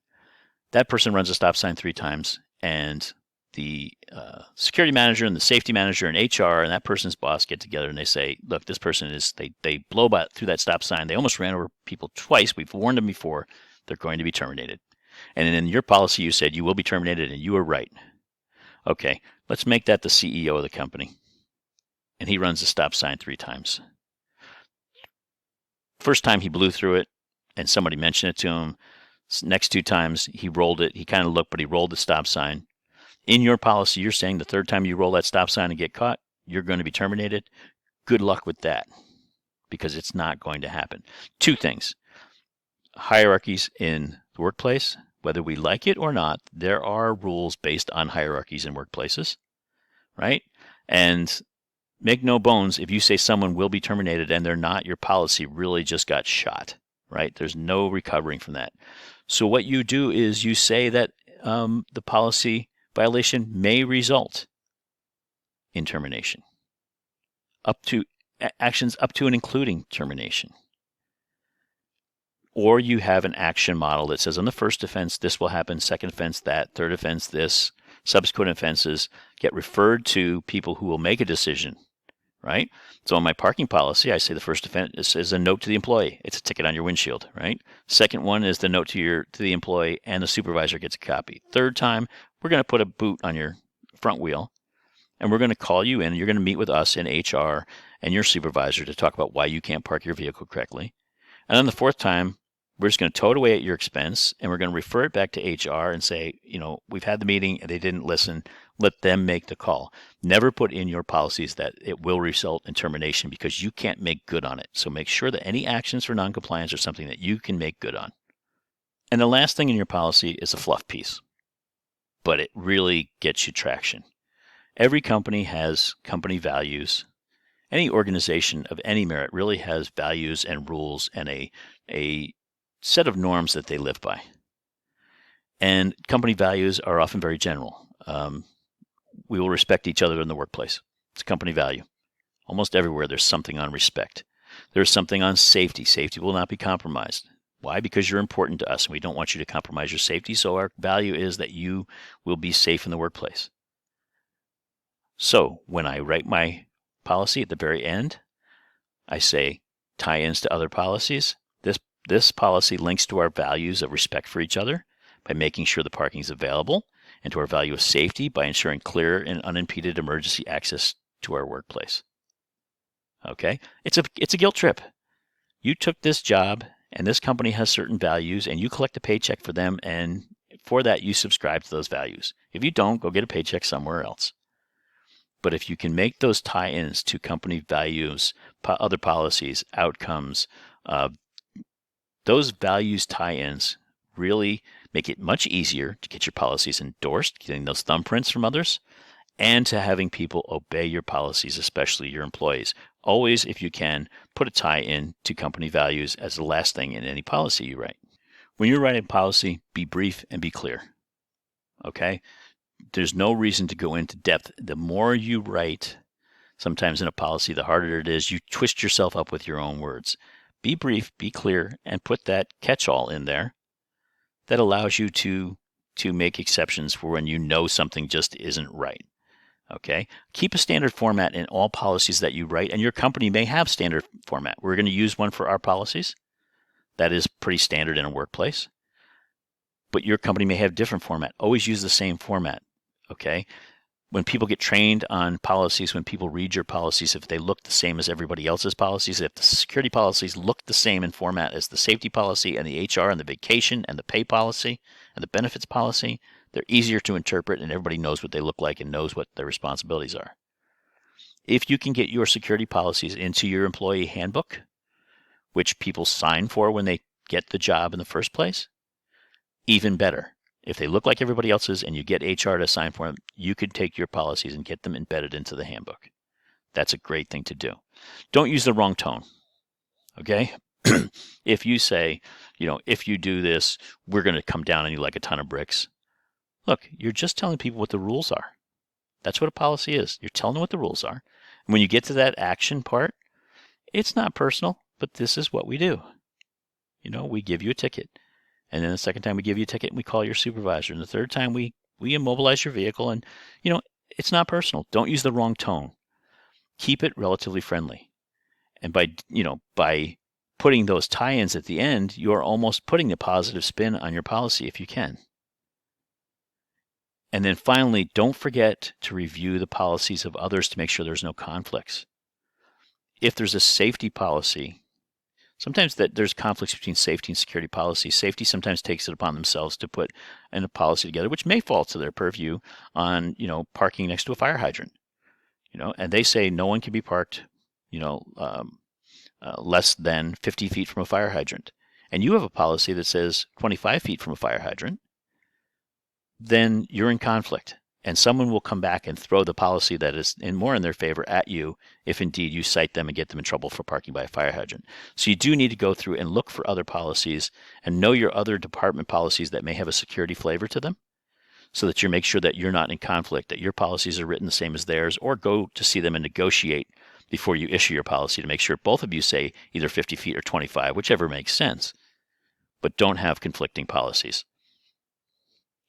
That person runs a stop sign 3 times, and the security manager and the safety manager and HR and that person's boss get together and they say, look, this person is, they blow by through that stop sign. They almost ran over people twice. We've warned them before. They're going to be terminated. And in your policy, you said you will be terminated, and you were right. Okay, let's make that the CEO of the company. And he runs the stop sign 3 times. First time he blew through it, and somebody mentioned it to him. Next 2 times, he rolled it. He kind of looked, but he rolled the stop sign. In your policy, you're saying the 3rd time you roll that stop sign and get caught, you're going to be terminated. Good luck with that, because it's not going to happen. 2 things. Hierarchies in the workplace, whether we like it or not, there are rules based on hierarchies in workplaces, right? And make no bones, if you say someone will be terminated and they're not, your policy really just got shot, right? There's no recovering from that. So what you do is you say that the policy violation may result in termination, up to actions up to and including termination. Or you have an action model that says on the 1st offense, this will happen, 2nd offense, that, 3rd offense, this, subsequent offenses get referred to people who will make a decision, right? So in my parking policy, I say the 1st offense is a note to the employee. It's a ticket on your windshield, right? 2nd one is the note to the employee, and the supervisor gets a copy. 3rd time, we're going to put a boot on your front wheel, and we're going to call you in, and you're going to meet with us in HR and your supervisor to talk about why you can't park your vehicle correctly. And then the 4th time, we're just going to tow it away at your expense, and we're going to refer it back to HR and say, we've had the meeting and they didn't listen. Let them make the call. Never put in your policies that it will result in termination, because you can't make good on it. So make sure that any actions for noncompliance are something that you can make good on. And the last thing in your policy is a fluff piece, but it really gets you traction. Every company has company values. Any organization of any merit really has values and rules and a set of norms that they live by. And company values are often very general. We will respect each other in the workplace. It's a company value. Almost everywhere there's something on respect. There's something on safety. Safety will not be compromised. Why? Because you're important to us, and we don't want you to compromise your safety. So our value is that you will be safe in the workplace. So when I write my policy at the very end, I say tie-ins to other policies. This policy links to our values of respect for each other by making sure the parking is available, and to our value of safety by ensuring clear and unimpeded emergency access to our workplace. Okay? It's a guilt trip. You took this job, and this company has certain values, and you collect a paycheck for them, and for that you subscribe to those values. If you don't, go get a paycheck somewhere else. But if you can make those tie-ins to company values, other policies, outcomes, those values tie-ins really make it much easier to get your policies endorsed, getting those thumbprints from others, and to having people obey your policies, especially your employees. Always, if you can, put a tie-in to company values as the last thing in any policy you write. When you're writing policy, be brief and be clear. Okay? There's no reason to go into depth. The more you write, sometimes in a policy, the harder it is. You twist yourself up with your own words. Be brief, be clear, and put that catch-all in there that allows you to make exceptions for when you know something just isn't right. Okay? Keep a standard format in all policies that you write, and your company may have standard format. We're going to use one for our policies. That is pretty standard in a workplace. But your company may have different format. Always use the same format. Okay? When people get trained on policies, when people read your policies, if they look the same as everybody else's policies, if the security policies look the same in format as the safety policy and the HR and the vacation and the pay policy and the benefits policy, they're easier to interpret, and everybody knows what they look like and knows what their responsibilities are. If you can get your security policies into your employee handbook, which people sign for when they get the job in the first place, even better. If they look like everybody else's and you get HR to sign for them, you could take your policies and get them embedded into the handbook. That's a great thing to do. Don't use the wrong tone, okay? If you say, if you do this, we're going to come down on you like a ton of bricks. Look, you're just telling people what the rules are. That's what a policy is. You're telling them what the rules are. When you get to that action part, it's not personal, but this is what we do. We give you a ticket. And then the second time we give you a ticket, we call your supervisor. And the third time we immobilize your vehicle. And, it's not personal. Don't use the wrong tone. Keep it relatively friendly. And by putting those tie-ins at the end, you're almost putting a positive spin on your policy if you can. And then finally, don't forget to review the policies of others to make sure there's no conflicts. If there's a safety policy, sometimes there's conflicts between safety and security policy. Safety sometimes takes it upon themselves to put in a policy together, which may fall to their purview on, parking next to a fire hydrant. And they say no one can be parked, less than 50 feet from a fire hydrant. And you have a policy that says 25 feet from a fire hydrant. Then you're in conflict. And someone will come back and throw the policy that is more in their favor at you if indeed you cite them and get them in trouble for parking by a fire hydrant. So you do need to go through and look for other policies and know your other department policies that may have a security flavor to them so that you make sure that you're not in conflict, that your policies are written the same as theirs, or go to see them and negotiate before you issue your policy to make sure both of you say either 50 feet or 25, whichever makes sense, but don't have conflicting policies.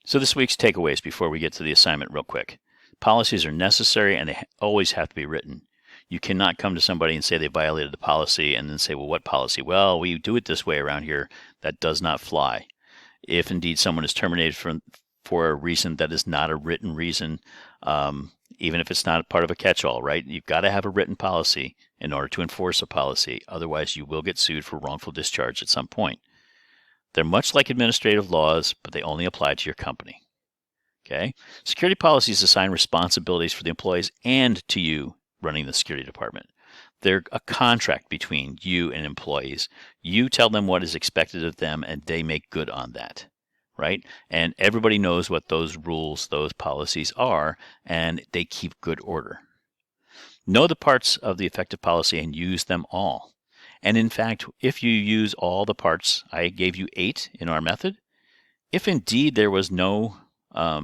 So this week's takeaways before we get to the assignment real quick. Policies are necessary and they always have to be written. You cannot come to somebody and say they violated the policy and then say, well, what policy? Well, we do it this way around here. That does not fly. If indeed someone is terminated for a reason that is not a written reason, even if it's not part of a catch-all, right? You've got to have a written policy in order to enforce a policy. Otherwise, you will get sued for wrongful discharge at some point. They're much like administrative laws, but they only apply to your company. Okay? Security policies assign responsibilities for the employees and to you running the security department. They're a contract between you and employees. You tell them what is expected of them, and they make good on that, right? And everybody knows what those rules, those policies are, and they keep good order. Know the parts of the effective policy and use them all. And in fact, if you use all the parts, I gave you 8 in our method. If indeed there was no, I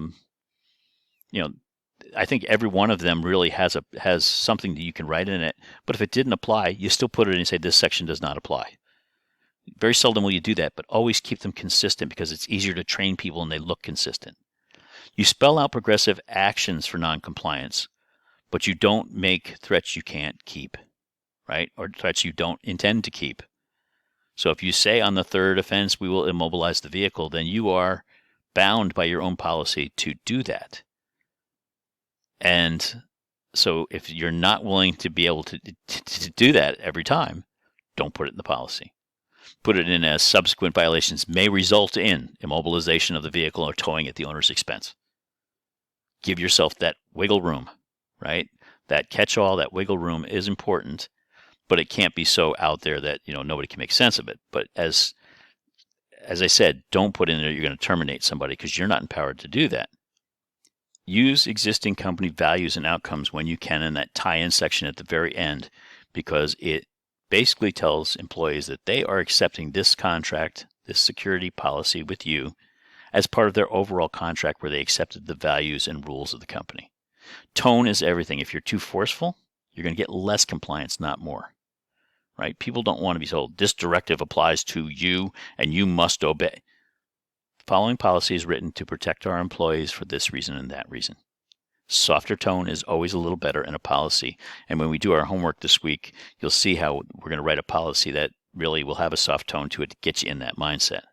think every one of them really has something that you can write in it. But if it didn't apply, you still put it in and say this section does not apply. Very seldom will you do that, but always keep them consistent because it's easier to train people and they look consistent. You spell out progressive actions for noncompliance, but you don't make threats you can't keep. Right? Or threats you don't intend to keep. So if you say on the third offense, we will immobilize the vehicle, then you are bound by your own policy to do that. And so if you're not willing to be able to do that every time, don't put it in the policy. Put it in as subsequent violations may result in immobilization of the vehicle or towing at the owner's expense. Give yourself that wiggle room, right? That catch-all, that wiggle room is important. But it can't be so out there that nobody can make sense of it. But as I said, don't put in there you're going to terminate somebody because you're not empowered to do that. Use existing company values and outcomes when you can in that tie-in section at the very end, because it basically tells employees that they are accepting this contract, this security policy with you as part of their overall contract where they accepted the values and rules of the company. Tone is everything. If you're too forceful, you're going to get less compliance, not more. Right? People don't want to be told this directive applies to you and you must obey. Following policy is written to protect our employees for this reason and that reason. Softer tone is always a little better in a policy. And when we do our homework this week, you'll see how we're going to write a policy that really will have a soft tone to it to get you in that mindset.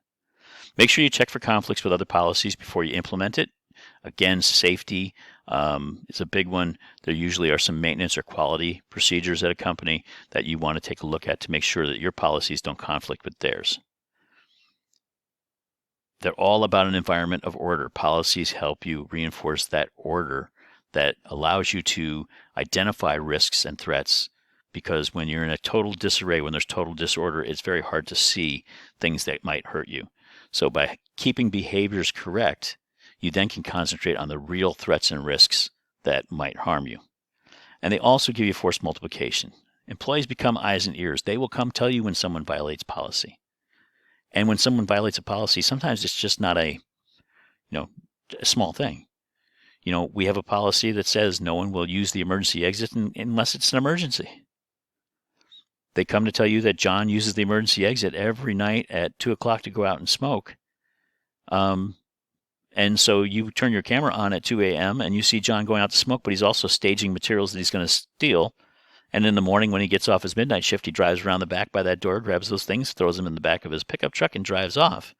Make sure you check for conflicts with other policies before you implement it. Again, safety is a big one. There usually are some maintenance or quality procedures at a company that you want to take a look at to make sure that your policies don't conflict with theirs. They're all about an environment of order. Policies help you reinforce that order that allows you to identify risks and threats, because when you're in a total disarray, when there's total disorder, it's very hard to see things that might hurt you. So by keeping behaviors correct, you then can concentrate on the real threats and risks that might harm you. And they also give you force multiplication. Employees become eyes and ears. They will come tell you when someone violates policy. And when someone violates a policy, sometimes it's just not a small thing. We have a policy that says no one will use the emergency exit unless it's an emergency. They come to tell you that John uses the emergency exit every night at 2 o'clock to go out and smoke. And so you turn your camera on at 2 a.m. and you see John going out to smoke, but he's also staging materials that he's going to steal. And in the morning when he gets off his midnight shift, he drives around the back by that door, grabs those things, throws them in the back of his pickup truck, and drives off.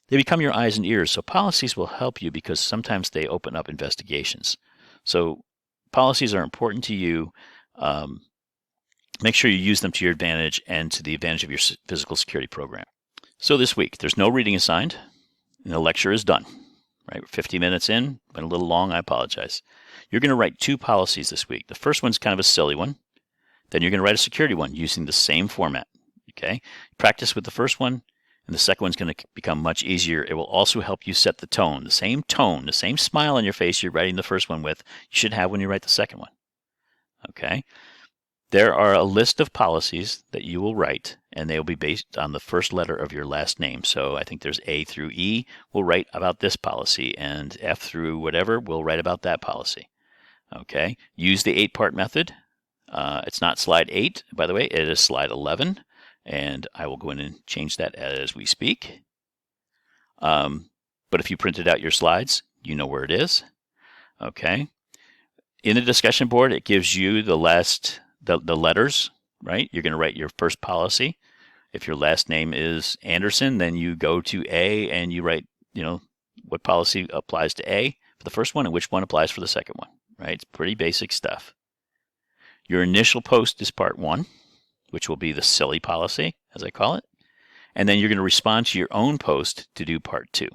They become your eyes and ears. So policies will help you because sometimes they open up investigations. So policies are important to you. Make sure you use them to your advantage and to the advantage of your physical security program. So this week, there's no reading assigned, and the lecture is done. Right, we're 50 minutes in, went a little long, I apologize. You're going to write 2 policies this week. The first one's kind of a silly one. Then you're going to write a security one using the same format. Okay, practice with the first one, and the second one's going to become much easier. It will also help you set the tone, the same smile on your face you're writing the first one with, you should have when you write the second one. Okay. There are a list of policies that you will write, and they will be based on the first letter of your last name. So I think there's A through E. We'll write about this policy, and F through whatever, we'll write about that policy. Okay. Use the 8-part method. It's not slide 8, by the way. It is slide 11, and I will go in and change that as we speak. But if you printed out your slides, you know where it is. Okay. In the discussion board, it gives you the letters, right? You're going to write your first policy. If your last name is Anderson, then you go to A and you write, what policy applies to A for the first one and which one applies for the second one, right? It's pretty basic stuff. Your initial post is part 1, which will be the silly policy, as I call it. And then you're going to respond to your own post to do part 2.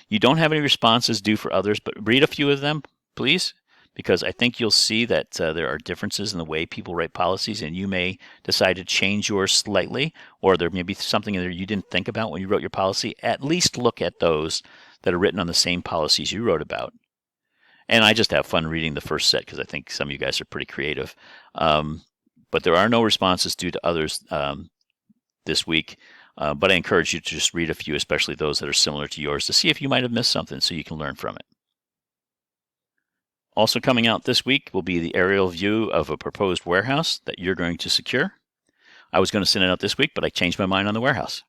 You don't have any responses due for others, but read a few of them, please, because I think you'll see that there are differences in the way people write policies, and you may decide to change yours slightly, or there may be something in there you didn't think about when you wrote your policy. At least look at those that are written on the same policies you wrote about. And I just have fun reading the first set because I think some of you guys are pretty creative. But there are no responses due to others this week. But I encourage you to just read a few, especially those that are similar to yours, to see if you might have missed something so you can learn from it. Also coming out this week will be the aerial view of a proposed warehouse that you're going to secure. I was going to send it out this week, but I changed my mind on the warehouse.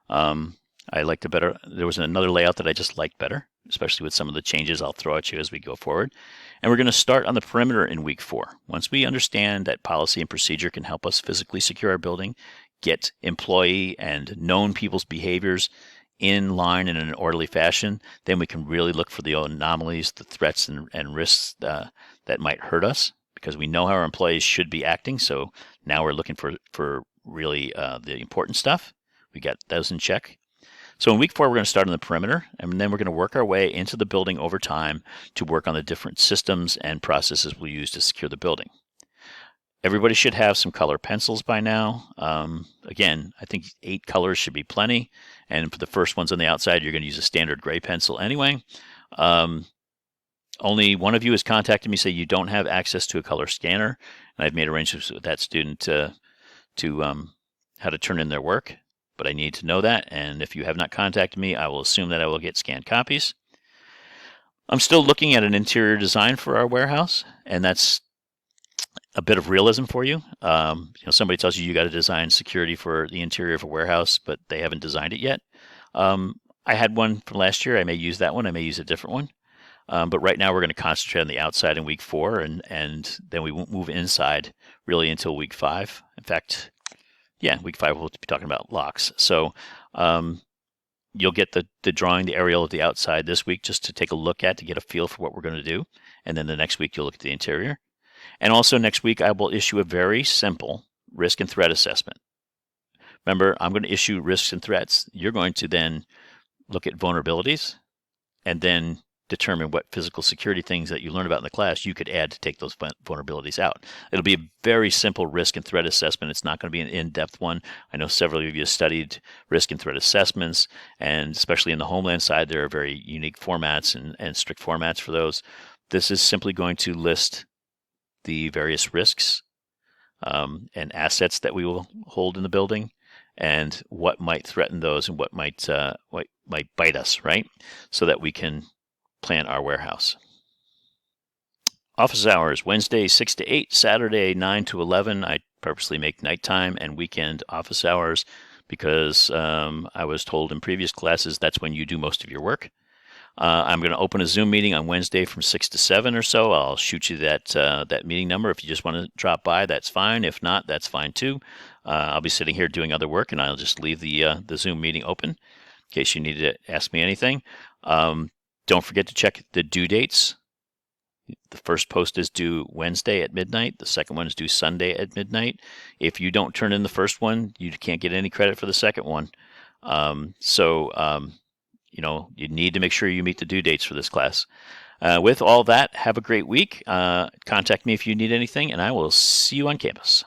I liked it better. There was another layout that I just liked better, especially with some of the changes I'll throw at you as we go forward. And we're going to start on the perimeter in week 4. Once we understand that policy and procedure can help us physically secure our building, get employee and known people's behaviors in line in an orderly fashion, then we can really look for the anomalies, the threats and risks that might hurt us, because we know how our employees should be acting. So now we're looking for really the important stuff. We got those in check. So in week 4, we're going to start on the perimeter, and then we're going to work our way into the building over time to work on the different systems and processes we'll use to secure the building. Everybody should have some color pencils by now. Again, I think 8 colors should be plenty. And for the first ones on the outside, you're going to use a standard gray pencil anyway. Only one of you has contacted me, say you don't have access to a color scanner. And I've made arrangements with that student to how to turn in their work. But I need to know that. And if you have not contacted me, I will assume that I will get scanned copies. I'm still looking at an interior design for our warehouse, and that's a bit of realism for you. Somebody tells you got to design security for the interior of a warehouse, but they haven't designed it yet. I had one from last year. I may use that one. I may use a different one. But right now we're going to concentrate on the outside in week 4, and then we won't move inside really until week 5. In fact, week 5 we'll be talking about locks. So you'll get the drawing, the aerial of the outside this week just to take a look at, to get a feel for what we're going to do. And then the next week you'll look at the interior. And also next week, I will issue a very simple risk and threat assessment. Remember, I'm going to issue risks and threats. You're going to then look at vulnerabilities and then determine what physical security things that you learn about in the class you could add to take those vulnerabilities out. It'll be a very simple risk and threat assessment. It's not going to be an in-depth one. I know several of you have studied risk and threat assessments, and especially in the Homeland side, there are very unique formats and strict formats for those. This is simply going to list the various risks and assets that we will hold in the building, and what might threaten those and what might bite us, right? So that we can plan our warehouse. Office hours, Wednesday 6 to 8, Saturday 9 to 11. I purposely make nighttime and weekend office hours because I was told in previous classes that's when you do most of your work. I'm going to open a Zoom meeting on Wednesday from 6 to 7 or so. I'll shoot you that meeting number. If you just want to drop by, that's fine. If not, that's fine too. I'll be sitting here doing other work, and I'll just leave the Zoom meeting open in case you need to ask me anything. Don't forget to check the due dates. The first post is due Wednesday at midnight. The second one is due Sunday at midnight. If you don't turn in the first one, you can't get any credit for the second one. You need to make sure you meet the due dates for this class. With all that, have a great week. Contact me if you need anything, and I will see you on campus.